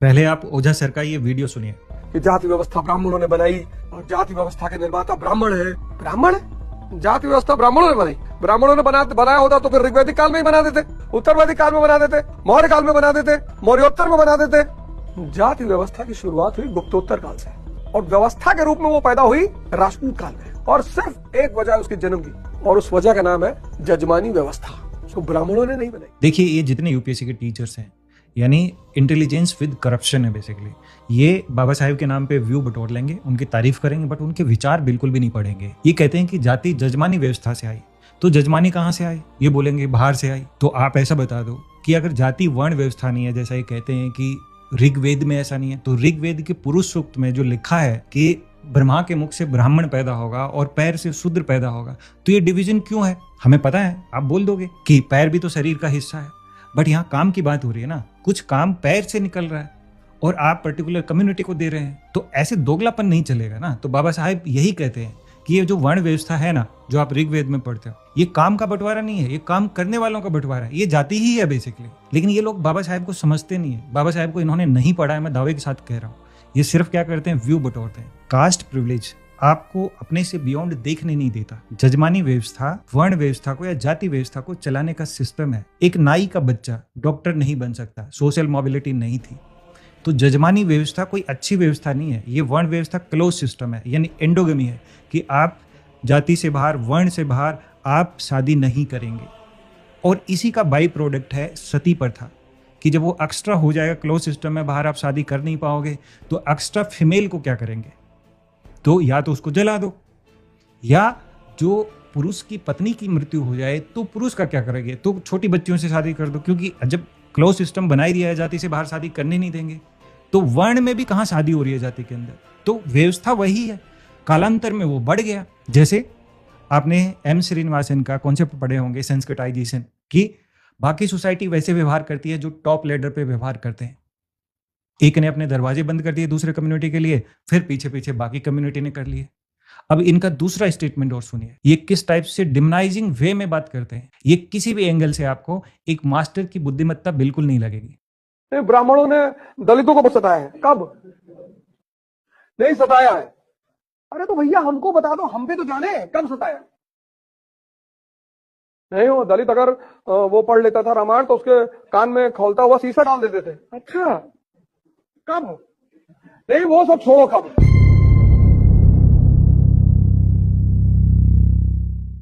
पहले आप ओझा सर का ये वीडियो सुनिए। कि जाति व्यवस्था ब्राह्मणों ने बनाई और जाति व्यवस्था के निर्माता ब्राह्मण है। ब्राह्मण जाति व्यवस्था ब्राह्मणों ने बनाई। ब्राह्मणों ने बनाया होता तो फिर ऋग्वैदिक काल में ही बना देते, उत्तर वैदिक काल में बना देते, मौर्य काल में बना देते, मौर्योत्तर में बना देते। जाति व्यवस्था की शुरुआत हुई गुप्तोत्तर काल से और व्यवस्था के रूप में वो पैदा हुई राजपूत काल में। और सिर्फ एक वजह उसके जन्म की, और उस वजह का नाम है जजमानी व्यवस्था। उसको ब्राह्मणों ने नहीं बनाई। देखिए, ये जितने यूपीएससी के टीचर्स हैं, यानी इंटेलिजेंस विद करप्शन है बेसिकली। ये बाबा साहेब के नाम पे व्यू बटोर लेंगे, उनकी तारीफ करेंगे, बट उनके विचार बिल्कुल भी नहीं पढ़ेंगे। ये कहते हैं कि जाति जजमानी व्यवस्था से आई, तो जजमानी कहाँ से आई? ये बोलेंगे बाहर से आई। तो आप ऐसा बता दो कि अगर जाति वर्ण व्यवस्था नहीं है, जैसा ये कहते हैं कि ऋग्वेद में ऐसा नहीं है, तो ऋग्वेद के पुरुष सूक्त में जो लिखा है कि ब्रह्मा के मुख से ब्राह्मण पैदा होगा और पैर से शूद्र पैदा होगा, तो ये डिवीजन क्यों है? हमें पता है, आप बोल दोगे कि पैर भी तो शरीर का हिस्सा है, बट यहाँ काम की बात हो रही है ना। कुछ काम पैर से निकल रहा है और आप पर्टिकुलर कम्युनिटी को दे रहे हैं, तो ऐसे दोगलापन नहीं चलेगा ना। तो बाबा साहेब यही कहते हैं कि ये जो वर्ण व्यवस्था है ना, जो आप ऋग्वेद में पढ़ते हो, ये काम का बंटवारा नहीं है, ये काम करने वालों का बंटवारा है, ये जाति ही है बेसिकली। लेकिन ये लोग बाबा साहेब को समझते नहीं है। बाबा साहेब को इन्होंने नहीं पढ़ा है, मैं दावे के साथ कह रहा हूँ। ये सिर्फ क्या करते हैं, व्यू बटोरते हैं। कास्ट प्रिविलेज आपको अपने से बियॉन्ड देखने नहीं देता। जजमानी व्यवस्था वर्ण व्यवस्था को या जाति व्यवस्था को चलाने का सिस्टम है। एक नाई का बच्चा डॉक्टर नहीं बन सकता, सोशल मोबिलिटी नहीं थी। तो जजमानी व्यवस्था कोई अच्छी व्यवस्था नहीं है। ये वर्ण व्यवस्था क्लोज सिस्टम है, यानी एंडोगमी है, कि आप जाति से बाहर, वर्ण से बाहर आप शादी नहीं करेंगे। और इसी का बाई प्रोडक्ट है सती प्रथा, कि जब वो एक्स्ट्रा हो जाएगा क्लोज सिस्टम में, बाहर आप शादी कर नहीं पाओगे, तो एक्स्ट्रा फीमेल को क्या करेंगे? तो या तो उसको जला दो, या जो पुरुष की पत्नी की मृत्यु हो जाए तो पुरुष का क्या करेंगे? तो छोटी बच्चियों से शादी कर दो, क्योंकि जब क्लोज सिस्टम बना ही दिया है, जाति से बाहर शादी करने नहीं देंगे। तो वर्ण में भी कहाँ शादी हो रही है जाति के अंदर? तो व्यवस्था वही है, कालांतर में वो बढ़ गया। जैसे आपने एम श्रीनिवासन का कॉन्सेप्ट पढ़े होंगे, सेंसिटाइजेशन, कि बाकी सोसाइटी वैसे व्यवहार करती है जो टॉप लेडर पे व्यवहार करते हैं। एक ने अपने दरवाजे बंद कर दिए दूसरे कम्युनिटी के लिए, फिर पीछे पीछे बाकी कम्युनिटी ने कर लिए। अब इनका दूसरा स्टेटमेंट और सुनिए, ये किस टाइप से डिमोनाइजिंग वे में बात करते हैं। ये किसी भी एंगल से आपको एक मास्टर की बुद्धिमत्ता बिल्कुल नहीं लगेगी। ब्राह्मणों ने दलितों को सताया है, कब नहीं सताया है? अरे तो भैया हमको बता दो, हम भी तो जाने कब सताया। नहीं, वो दलित अगर वो पढ़ लेता था रामायण तो उसके कान में खौलता हुआ शीशा डाल देते थे। अच्छा, कब? नहीं, वो सब छोड़ो, कब?